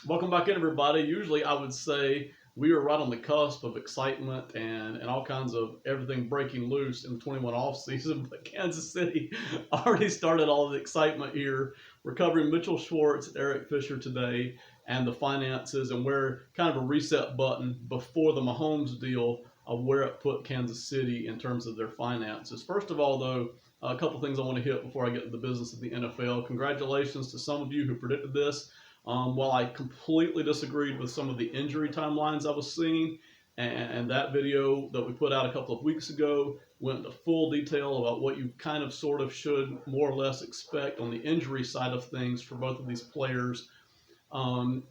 Welcome back in, everybody. Usually, I would say we are right on the cusp of excitement and all kinds of everything breaking loose in the 21 off season. But Kansas City already started all the excitement here. We're covering Mitchell Schwartz and Eric Fisher today and the finances and where kind of a reset button before the Mahomes deal of where it put Kansas City in terms of their finances. First of all, though, a couple things I want to hit before I get to the business of the NFL. Congratulations to some of you who predicted this. While I completely disagreed with some of the injury timelines I was seeing, and that video that we put out a couple of weeks ago went into full detail about what you kind of sort of should more or less expect on the injury side of things for both of these players.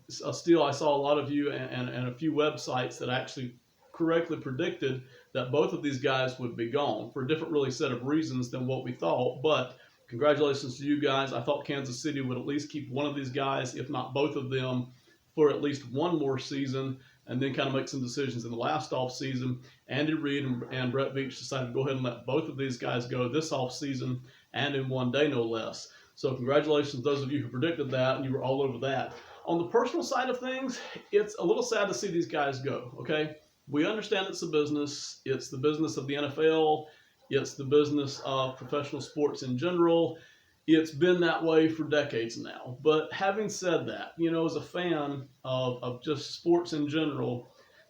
Still, I saw a lot of you and a few websites that actually correctly predicted that both of these guys would be gone for a different really set of reasons than what we thought. But congratulations to you guys. I thought Kansas City would at least keep one of these guys, if not both of them, for at least one more season and then kind of make some decisions in the last offseason. Andy Reid and Brett Veach decided to go ahead and let both of these guys go this offseason and in one day, no less. So congratulations to those of you who predicted that, and you were all over that. On the personal side of things, it's a little sad to see these guys go, okay? We understand it's a business. It's the business of the NFL. It's the business of professional sports in general. It's been that way for decades now. But having said that, as a fan of just sports in general,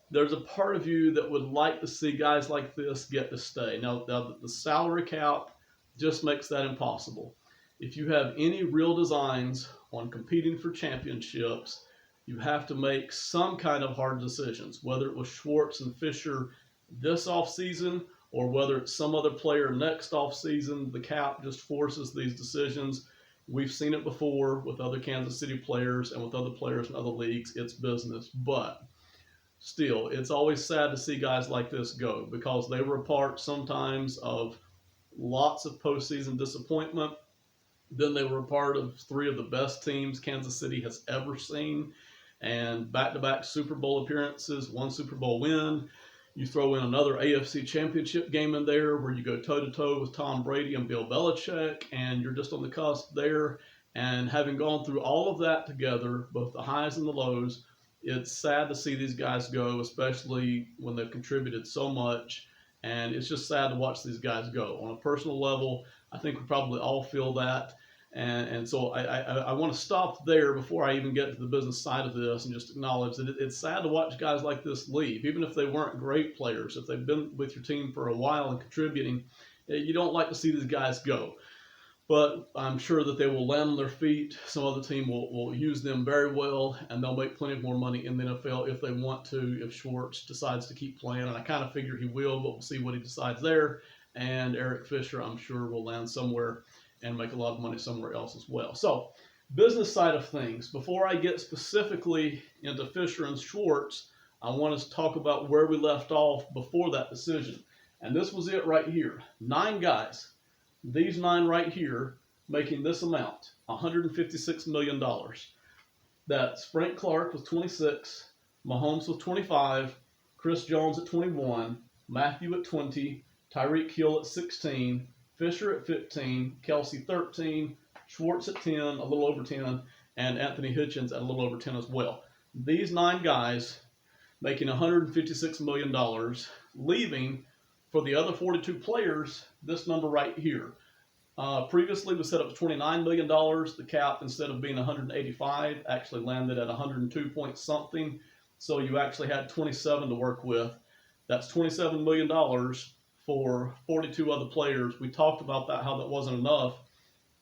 there's a part of you that would like to see guys like this get to stay. Now the salary cap just makes that impossible. If you have any real designs on competing for championships, you have to make some kind of hard decisions, whether it was Schwartz and Fisher this offseason or whether it's some other player next offseason. The cap just forces these decisions. We've seen it before with other Kansas City players and with other players in other leagues. It's business. But still, it's always sad to see guys like this go because they were a part sometimes of lots of postseason disappointment. Then they were a part of three of the best teams Kansas City has ever seen and back-to-back Super Bowl appearances, one Super Bowl win. You throw in another AFC championship game in there where you go toe-to-toe with Tom Brady and Bill Belichick, and you're just on the cusp there. And having gone through all of that together, both the highs and the lows, it's sad to see these guys go, especially when they've contributed so much. And it's just sad to watch these guys go. On a personal level, I think we probably all feel that. And so I want to stop there before I even get to the business side of this and just acknowledge that it's sad to watch guys like this leave, even if they weren't great players. If they've been with your team for a while and contributing, you don't like to see these guys go. But I'm sure that they will land on their feet. Some other team will use them very well, and they'll make plenty more money in the NFL if they want to, if Schwartz decides to keep playing. And I kind of figure he will, but we'll see what he decides there. And Eric Fisher, I'm sure, will land somewhere and make a lot of money somewhere else as well. So, business side of things. Before I get specifically into Fisher and Schwartz, I want to talk about where we left off before that decision. And this was it right here. 9 guys. These 9 right here making this amount, $156 million. That's Frank Clark with 26, Mahomes with 25, Chris Jones at 21, Matthew at 20, Tyreek Hill at 16, Fisher at 15, Kelsey 13, Schwartz at 10, a little over 10, and Anthony Hitchens at a little over 10 as well. These 9 guys making $156 million, leaving for the other 42 players this number right here. Previously was set up as $29 million. The cap, instead of being 185, actually landed at 102 point something. So you actually had 27 to work with. That's $27 million for 42 other players. We talked about that, how that wasn't enough.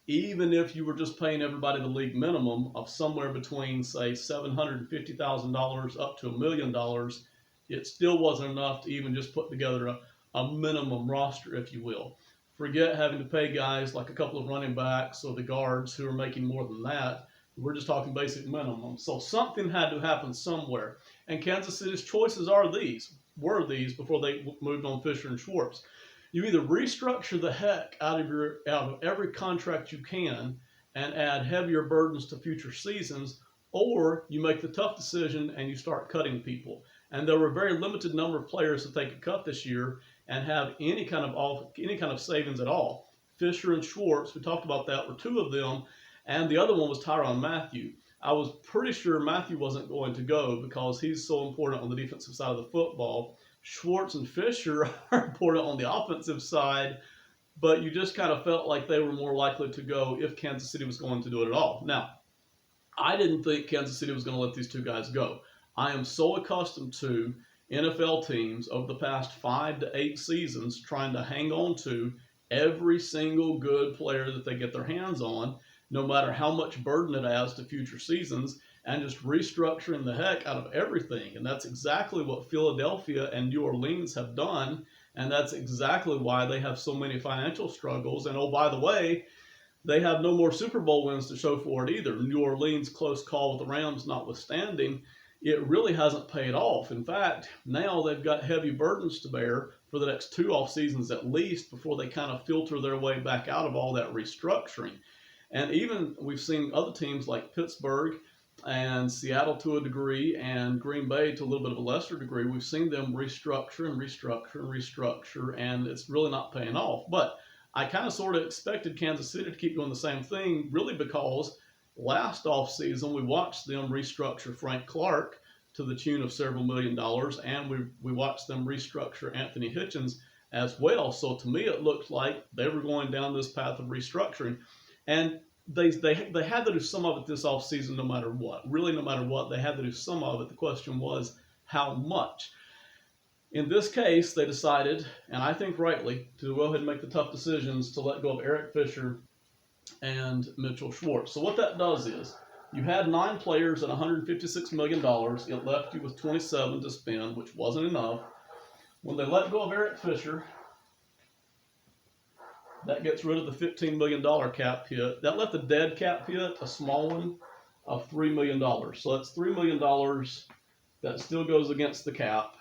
Even if you were just paying everybody the league minimum of somewhere between, say, $750,000 up to $1 million, it still wasn't enough to even just put together a minimum roster, if you will. Forget having to pay guys like a couple of running backs or the guards who are making more than that. We're just talking basic minimum. So something had to happen somewhere. And Kansas City's choices were these before they moved on Fisher and Schwartz. You either restructure the heck out of every contract you can and add heavier burdens to future seasons, or you make the tough decision and you start cutting people. And there were a very limited number of players that they could cut this year and have any kind of savings at all. Fisher and Schwartz, we talked about that, were 2 of them, and the other one was Tyrann Mathieu. I was pretty sure Matthew wasn't going to go because he's so important on the defensive side of the football. Schwartz and Fisher are important on the offensive side, but you just kind of felt like they were more likely to go if Kansas City was going to do it at all. Now, I didn't think Kansas City was going to let these two guys go. I am so accustomed to NFL teams over the past 5 to 8 seasons trying to hang on to every single good player that they get their hands on, no matter how much burden it adds to future seasons, and just restructuring the heck out of everything. And that's exactly what Philadelphia and New Orleans have done. And that's exactly why they have so many financial struggles. And oh, by the way, they have no more Super Bowl wins to show for it either. New Orleans' close call with the Rams notwithstanding, it really hasn't paid off. In fact, now they've got heavy burdens to bear for the next 2 off seasons at least before they kind of filter their way back out of all that restructuring. And even we've seen other teams like Pittsburgh and Seattle to a degree and Green Bay to a little bit of a lesser degree. We've seen them restructure and restructure and restructure, and it's really not paying off. But I kind of sort of expected Kansas City to keep doing the same thing, really because last offseason we watched them restructure Frank Clark to the tune of several $1 million, and we watched them restructure Anthony Hitchens as well. So to me, it looked like they were going down this path of restructuring, and they had to do some of it this offseason no matter what. Really, no matter what, they had to do some of it. The question was how much. In this case, they decided, and I think rightly, to go ahead and make the tough decisions to let go of Eric Fisher and Mitchell Schwartz. So what that does is, you had 9 players at $156 million. It left you with 27 to spend, which wasn't enough. When they let go of Eric Fisher, that gets rid of the $15 million cap hit. That left the dead cap hit, a small one, of $3 million. So that's $3 million that still goes against the cap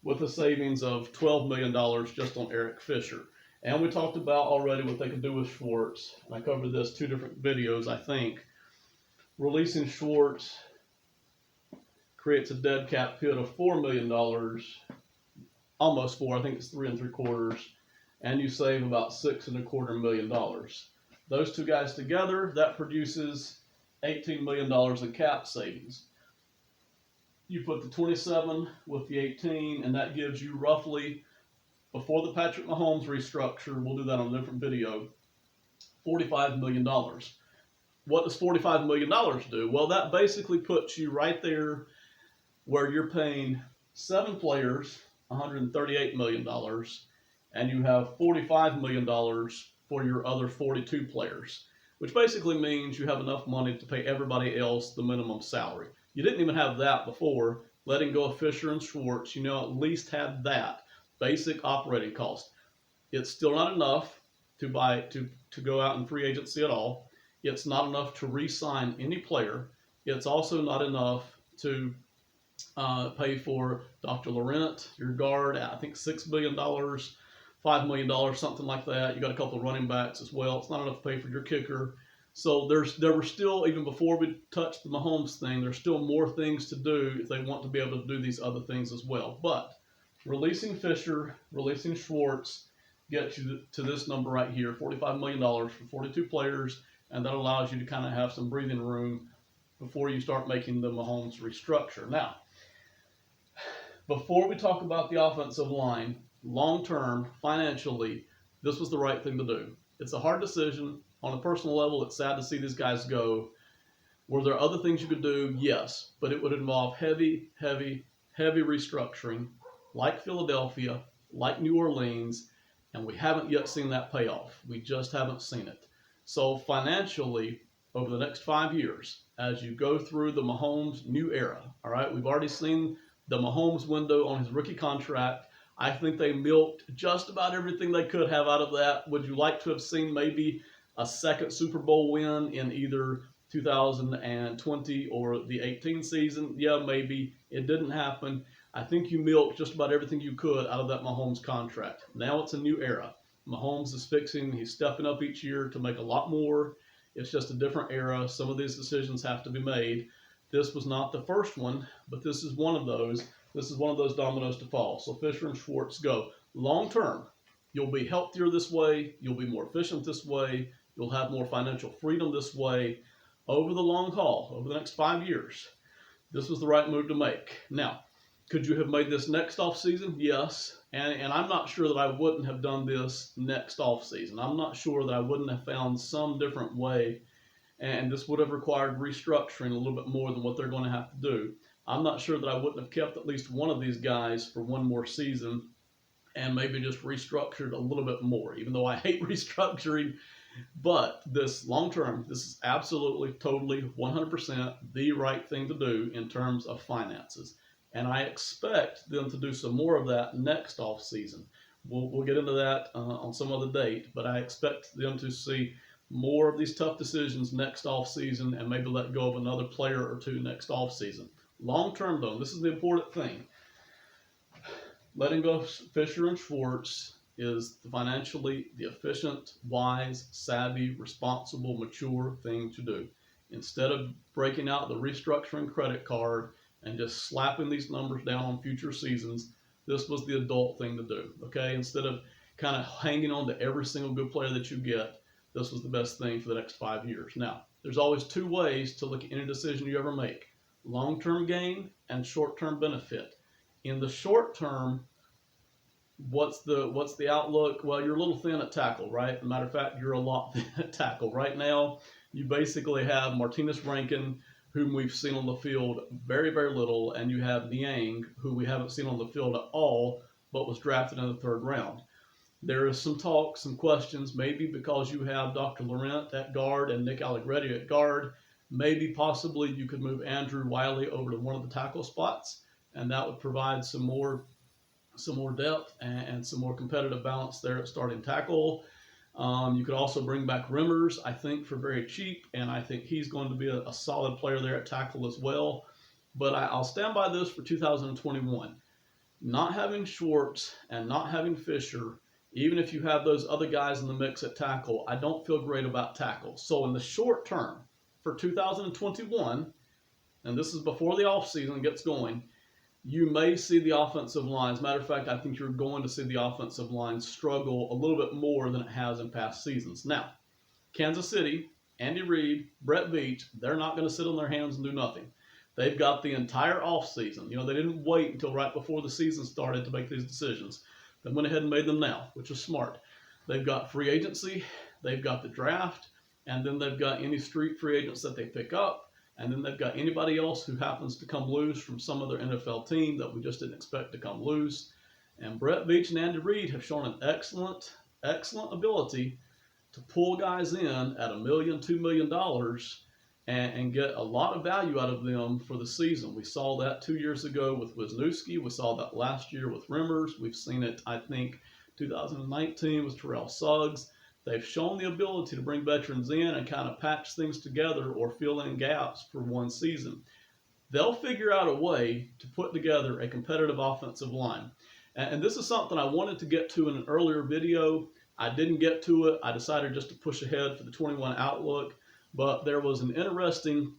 with a savings of $12 million just on Eric Fisher. And we talked about already what they could do with Schwartz. And I covered this 2 different videos, I think. Releasing Schwartz creates a dead cap hit of $4 million, almost 4, I think it's 3 3/4, and you save about $6.25 million. Those 2 guys together, that produces $18 million in cap savings. You put the 27 with the 18, and that gives you roughly, before the Patrick Mahomes restructure, we'll do that on a different video, $45 million. What does $45 million do? Well, that basically puts you right there where you're paying 7 players $138 million, and you have $45 million for your other 42 players, which basically means you have enough money to pay everybody else the minimum salary. You didn't even have that before. Letting go of Fisher and Schwartz, you know, at least had that basic operating cost. It's still not enough to go out in free agency at all. It's not enough to re-sign any player. It's also not enough to pay for Dr. Laurent, your guard, at I think $6 million, $5 million, something like that. You got a couple of running backs as well. It's not enough to pay for your kicker. So there were still, even before we touched the Mahomes thing, there's still more things to do if they want to be able to do these other things as well. But releasing Fisher, releasing Schwartz gets you to this number right here, $45 million for 42 players, and that allows you to kind of have some breathing room before you start making the Mahomes restructure. Now, before we talk about the offensive line, long-term, financially, this was the right thing to do. It's a hard decision. On a personal level, it's sad to see these guys go. Were there other things you could do? Yes, but it would involve heavy, heavy, heavy restructuring, like Philadelphia, like New Orleans, and we haven't yet seen that payoff. We just haven't seen it. So financially, over the next 5 years, as you go through the Mahomes new era, all right, we've already seen the Mahomes window on his rookie contract. I think they milked just about everything they could have out of that. Would you like to have seen maybe a second Super Bowl win in either 2020 or the 18 season? Yeah, maybe. It didn't happen. I think you milked just about everything you could out of that Mahomes contract. Now it's a new era. Mahomes is fixing, he's stepping up each year to make a lot more. It's just a different era. Some of these decisions have to be made. This was not the first one, but this is one of those. This is one of those dominoes to fall. So Fisher and Schwartz go. Long term, you'll be healthier this way. You'll be more efficient this way. You'll have more financial freedom this way. over the long haul, over the next 5 years, this was the right move to make. Now, could you have made this next off season? Yes. And I'm not sure that I wouldn't have done this next off season. I'm not sure that I wouldn't have found some different way, and this would have required restructuring a little bit more than what they're going to have to do. I'm not sure that I wouldn't have kept at least one of these guys for one more season and maybe just restructured a little bit more, even though I hate restructuring. But this long term, this is absolutely, totally, 100% the right thing to do in terms of finances. And I expect them to do some more of that next off season. We'll get into that on some other date, but I expect them to see more of these tough decisions next off season and maybe let go of another player or two next off season. Long term, though, this is the important thing. Letting go of Fisher and Schwartz is financially the efficient, wise, savvy, responsible, mature thing to do. Instead of breaking out the restructuring credit card and just slapping these numbers down on future seasons, this was the adult thing to do. Okay, instead of kind of hanging on to every single good player that you get, this was the best thing for the next 5 years. Now, there's always two ways to look at any decision you ever make: long-term gain and short-term benefit. In the short term, what's the outlook? Well, you're a little thin at tackle, right? As a matter of fact, you're a lot thin at tackle. Right now, you basically have Martinez Rankin, whom we've seen on the field very, very little, and you have Niang, who we haven't seen on the field at all, but was drafted in the 3rd round. There is some talk, some questions, maybe because you have Dr. Laurent at guard and Nick Allegretti at guard, maybe possibly you could move Andrew Wiley over to one of the tackle spots, and that would provide some more depth and some more competitive balance there at starting tackle. You could also bring back Rimmers, I think, for very cheap, and I think he's going to be a solid player there at tackle as well. But I'll stand by this for 2021. Not having Schwartz and not having Fisher, even if you have those other guys in the mix at tackle, I don't feel great about tackle. So in the short term, for 2021, and this is before the offseason gets going, you may see the offensive line. As a matter of fact, I think you're going to see the offensive line struggle a little bit more than it has in past seasons. Now, Kansas City, Andy Reid, Brett Veach, they're not going to sit on their hands and do nothing. They've got the entire offseason. They didn't wait until right before the season started to make these decisions. They went ahead and made them now, which is smart. They've got free agency, they've got the draft, and then they've got any street free agents that they pick up. And then they've got anybody else who happens to come loose from some other NFL team that we just didn't expect to come loose. And Brett Veach and Andy Reid have shown an excellent ability to pull guys in at $1 million, $2 million and get a lot of value out of them for the season. We saw that 2 years ago with Wisniewski. We saw that last year with Rimmers. We've seen it, I think, 2019 with Terrell Suggs. They've shown the ability to bring veterans in and kind of patch things together or fill in gaps for one season. They'll figure out a way to put together a competitive offensive line. And this is something I wanted to get to in an earlier video. I didn't get to it. I decided just to push ahead for the 21 Outlook. But there was an interesting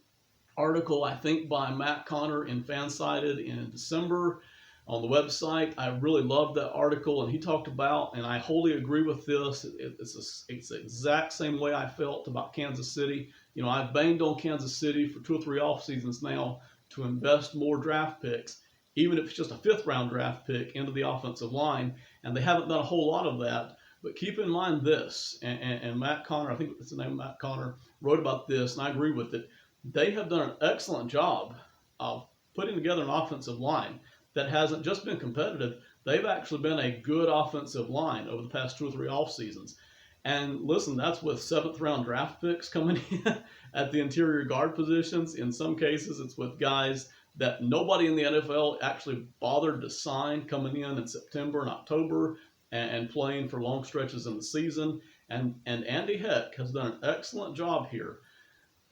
article, I think, by Matt Connor in Fansided in December on the website. I really loved that article, and he talked about, and I wholly agree with this, it's the exact same way I felt about Kansas City. I've banged on Kansas City for 2 or 3 off seasons now to invest more draft picks, even if it's just a 5th round draft pick into the offensive line, and they haven't done a whole lot of that. But keep in mind this, and Matt Connor, I think it's the name of Matt Connor, wrote about this, and I agree with it. They have done an excellent job of putting together an offensive line that hasn't just been competitive. They've actually been a good offensive line over the past 2 or 3 off seasons. And listen, that's with 7th round draft picks coming in at the interior guard positions. In some cases, it's with guys that nobody in the NFL actually bothered to sign coming in September and October and playing for long stretches in the season. And Andy Heck has done an excellent job here.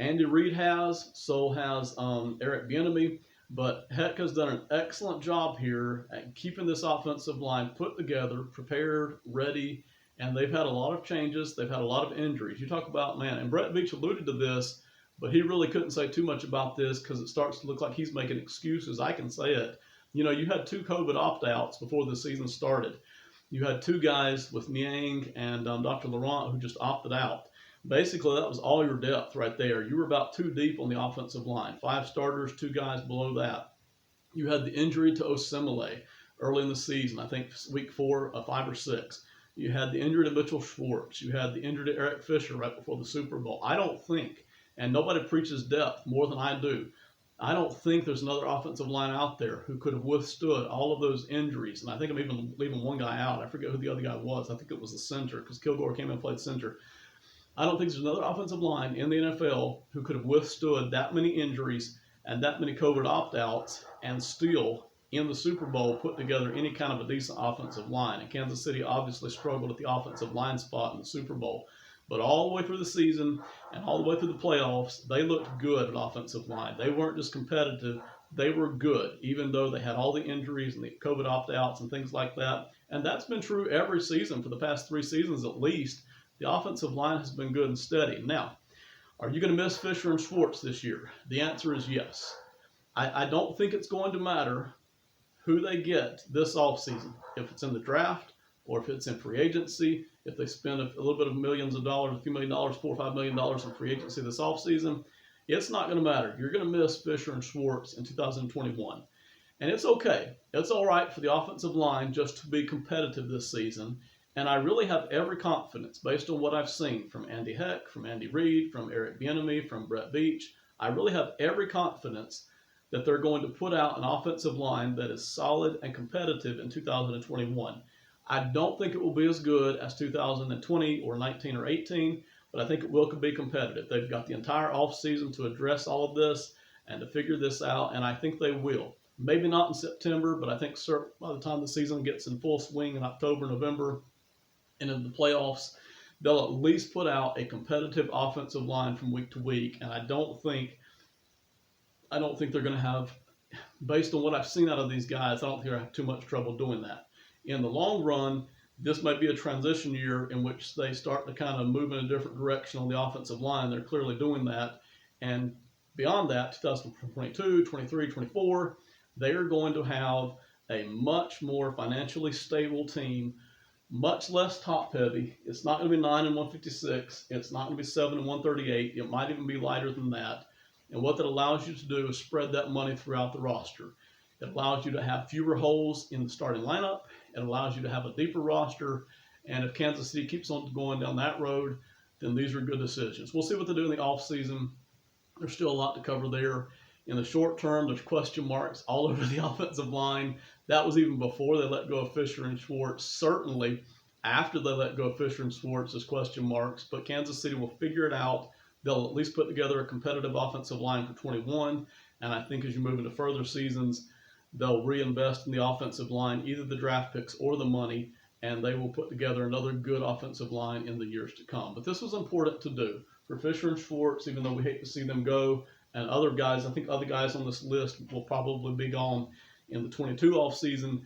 Andy Reid has, so has Eric Bieniemy. But Heck has done an excellent job here at keeping this offensive line put together, prepared, ready, and they've had a lot of changes. They've had a lot of injuries. You talk about, man, and Brett Veach alluded to this, but he really couldn't say too much about this because it starts to look like he's making excuses. I can say it. You had 2 COVID opt-outs before the season started. You had 2 guys with Niang and Dr. Laurent who just opted out. Basically, that was all your depth right there. You were about 2 deep on the offensive line. 5 starters, 2 guys below that. You had the injury to Osemele early in the season, I think week 4, 5 or 6. You had the injury to Mitchell Schwartz. You had the injury to Eric Fisher right before the Super Bowl. I don't think, and nobody preaches depth more than I do, I don't think there's another offensive line out there who could have withstood all of those injuries. And I think I'm even leaving one guy out. I forget who the other guy was. I think it was the center because Kilgore came in and played center. I don't think there's another offensive line in the NFL who could have withstood that many injuries and that many COVID opt-outs and still in the Super Bowl put together any kind of a decent offensive line. And Kansas City obviously struggled at the offensive line spot in the Super Bowl. But all the way through the season and all the way through the playoffs, they looked good at offensive line. They weren't just competitive. They were good, even though they had all the injuries and the COVID opt-outs and things like that. And that's been true every season for the past 3 seasons at least. The offensive line has been good and steady. Now, are you going to miss Fisher and Schwartz this year? The answer is yes. I don't think it's going to matter who they get this offseason, if it's in the draft or if it's in free agency, if they spend a little bit of millions of dollars, a few $1 million, $4 or $5 million in free agency this offseason. It's not going to matter. You're going to miss Fisher and Schwartz in 2021. And it's okay. It's all right for the offensive line just to be competitive this season. And I really have every confidence, based on what I've seen from Andy Heck, from Andy Reid, from Eric Bieniemy, from Brett Beach, I really have every confidence that they're going to put out an offensive line that is solid and competitive in 2021. I don't think it will be as good as 2020 or 19 or 18, but I think it will be competitive. They've got the entire offseason to address all of this and to figure this out, and I think they will. Maybe not in September, but I think by the time the season gets in full swing in October, November, and in the playoffs, they'll at least put out a competitive offensive line from week to week. And I don't think they're going to have, based on what I've seen out of these guys, I don't think they're going to have too much trouble doing that. In the long run, this might be a transition year in which they start to kind of move in a different direction on the offensive line. They're clearly doing that. And beyond that, 2022, 23, 24, they are going to have a much more financially stable team, much less top heavy. It's not going to be 9 and 156. It's not going to be 7 and 138. It might even be lighter than that. And what that allows you to do is spread that money throughout the roster. It allows you to have fewer holes in the starting lineup. It allows you to have a deeper roster. And if Kansas City keeps on going down that road, then these are good decisions. We'll see what they do in the offseason. There's still a lot to cover there. In the short term, there's question marks all over the offensive line. That was even before they let go of Fisher and Schwartz. Certainly, after they let go of Fisher and Schwartz, there's question marks. But Kansas City will figure it out. They'll at least put together a competitive offensive line for 21. And I think as you move into further seasons, they'll reinvest in the offensive line, either the draft picks or the money, and they will put together another good offensive line in the years to come. But this was important to do for Fisher and Schwartz, even though we hate to see them go. And other guys, I think other guys on this list will probably be gone in the 22 offseason.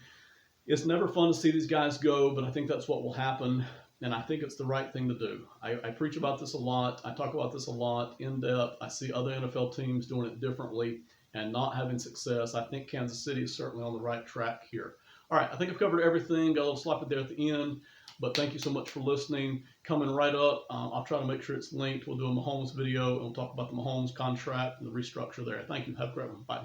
It's never fun to see these guys go, but I think that's what will happen. And I think it's the right thing to do. I preach about this a lot. I talk about this a lot in depth. I see other NFL teams doing it differently and not having success. I think Kansas City is certainly on the right track here. All right, I think I've covered everything. Got a little sloppy there at the end. But thank you so much for listening. Coming right up, I'll try to make sure it's linked. We'll do a Mahomes video, and we'll talk about the Mahomes contract and the restructure there. Thank you. Have a great one. Bye.